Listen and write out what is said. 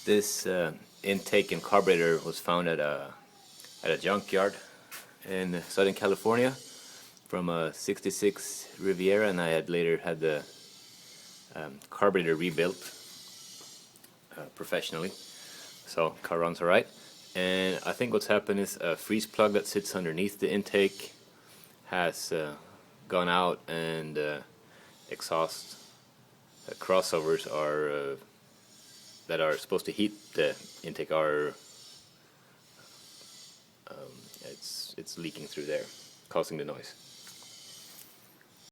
This intake and carburetor was found at a junkyard in Southern California from a '66 Riviera, and I had later had the carburetor rebuilt professionally, so car runs alright. And I think what's happened is a freeze plug that sits underneath the intake has gone out, and exhaust crossovers are that are supposed to heat the intake are it's leaking through there, causing the noise.